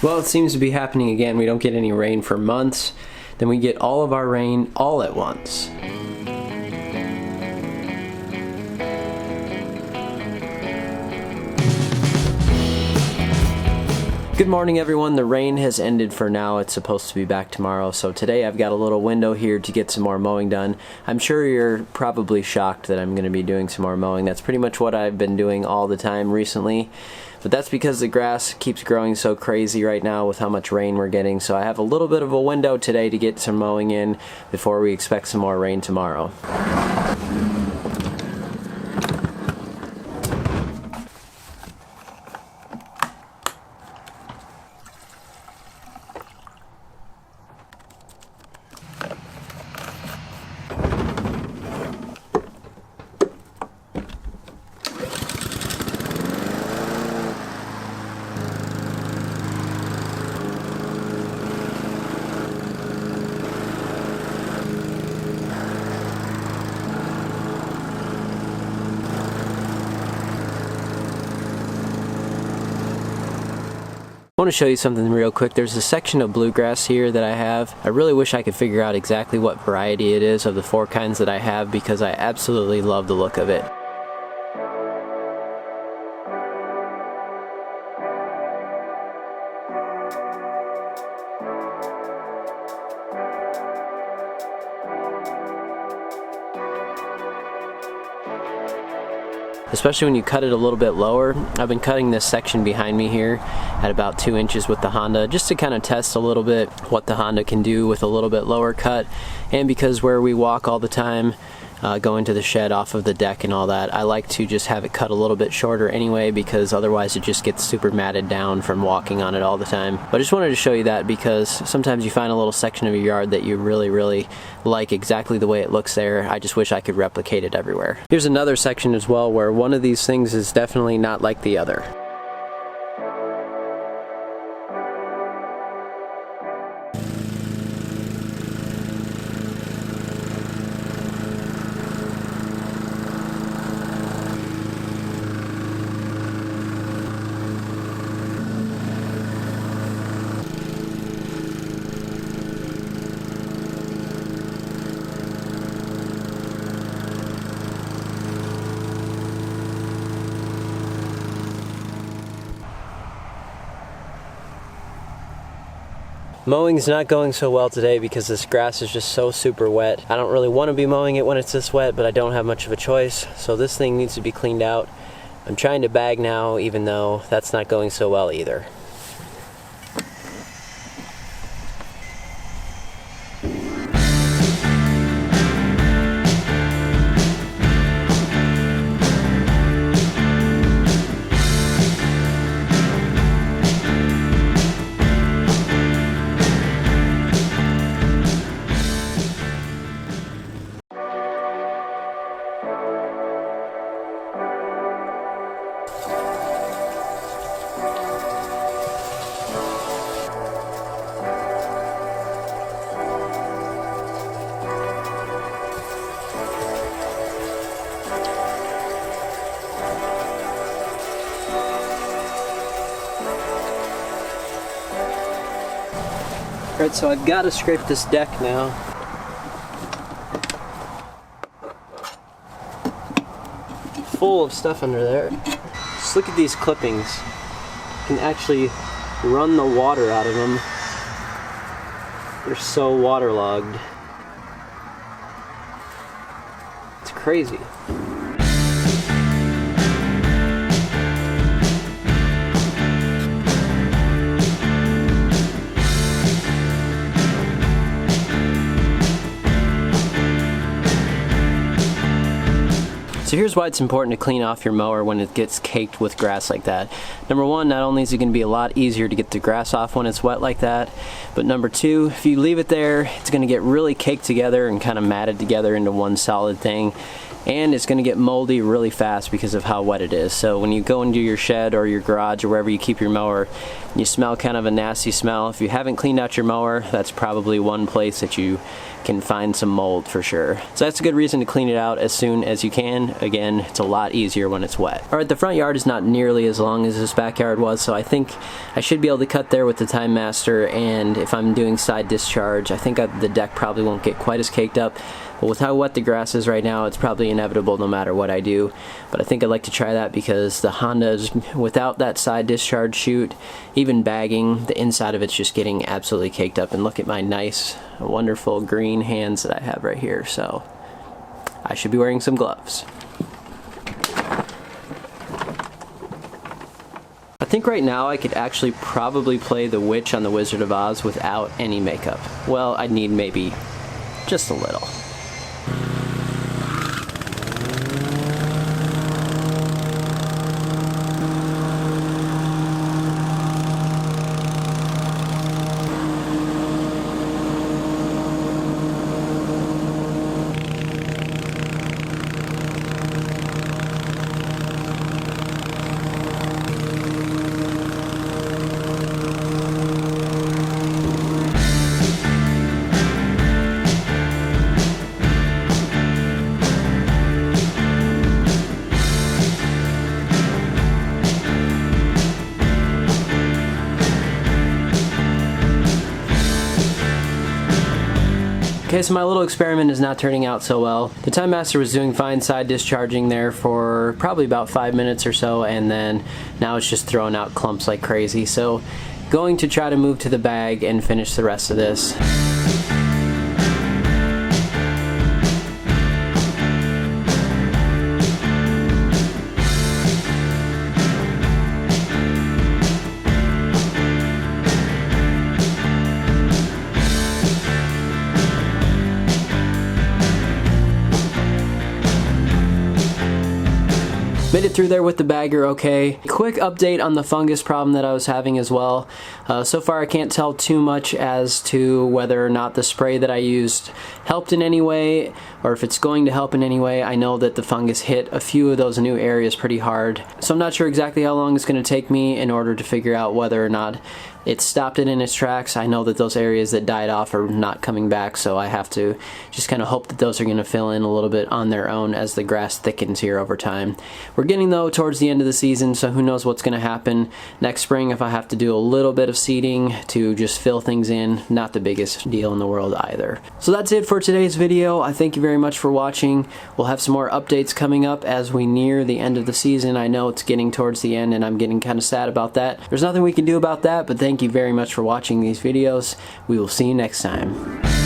Well, it seems to be happening again. We don't get any rain for months, then we get all of our rain all at once. Good morning everyone. The rain has ended for now. It's supposed to be back tomorrow, so today I've got a little window here to get some more mowing done. I'm sure you're probably shocked that I'm going to be doing some more mowing. That's pretty much what I've been doing all the time recently, but that's because the grass keeps growing so crazy right now with how much rain we're getting, so I have a little bit of a window today to get some mowing in before we expect some more rain tomorrow. I want to show you something real quick. There's a section of bluegrass here that I have. I really wish I could figure out exactly what variety it is of the 4 kinds that I have because I absolutely love the look of it. Especially when you cut it a little bit lower. I've been cutting this section behind me here at about 2 inches with the Honda just to kind of test a little bit what the Honda can do with a little bit lower cut, and because where we walk all the time, going to the shed off of the deck and all that, I like to just have it cut a little bit shorter anyway because otherwise it just gets super matted down from walking on it all the time. But I just wanted to show you that because sometimes you find a little section of your yard that you really like exactly the way it looks there. I just wish I could replicate it everywhere. Here's another section as well where one of these things is definitely not like the other. Mowing's not going so well today because this grass is just so super wet. I don't really want to be mowing it when it's this wet, but I don't have much of a choice, so this thing needs to be cleaned out. I'm trying to bag now, even though that's not going so well either. Alright, so I've got to scrape this deck now. Full of stuff under there. Just look at these clippings. You can actually run the water out of them. They're so waterlogged. It's crazy. So here's why it's important to clean off your mower when it gets caked with grass like that. Number one, not only is it going to be a lot easier to get the grass off when it's wet like that, but number two, if you leave it there, it's going to get really caked together and kind of matted together into one solid thing. And it's going to get moldy really fast because of how wet it is. So when you go into your shed or your garage or wherever you keep your mower, you smell kind of a nasty smell. If you haven't cleaned out your mower, that's probably one place that you can find some mold for sure. So that's a good reason to clean it out as soon as you can. Again, it's a lot easier when it's wet. Alright, the front yard is not nearly as long as this backyard was, so I think I should be able to cut there with the Timemaster, and if I'm doing side discharge, I think the deck probably won't get quite as caked up. But with how wet the grass is right now, it's probably inevitable no matter what I do. But I think I'd like to try that because the Honda's, without that side discharge chute, even bagging, the inside of it's just getting absolutely caked up. And look at my nice, wonderful green hands that I have right here. So I should be wearing some gloves. I think right now I could actually probably play the Witch on the Wizard of Oz without any makeup. Well, I'd need maybe just a little. Okay, so my little experiment is not turning out so well. The Timemaster was doing fine side discharging there for probably about 5 minutes or so, and then now it's just throwing out clumps like crazy. So going to try to move to the bag and finish the rest of this. Made it through there with the bagger okay. Quick update on the fungus problem that I was having as well. So far I can't tell too much as to whether or not the spray that I used helped in any way, or if it's going to help in any way. I know that the fungus hit a few of those new areas pretty hard. So I'm not sure exactly how long it's going to take me in order to figure out whether or not it stopped it in its tracks. I know that those areas that died off are not coming back, so I have to just kind of hope that those are going to fill in a little bit on their own as the grass thickens here over time. We're getting though towards the end of the season, so who knows what's going to happen next spring if I have to do a little bit of seeding to just fill things in. Not the biggest deal in the world either. So that's it for today's video. I thank you very much for watching. We'll have some more updates coming up as we near the end of the season. I know it's getting towards the end and I'm getting kind of sad about that. There's nothing we can do about that, but thank you very much for watching these videos. We will see you next time.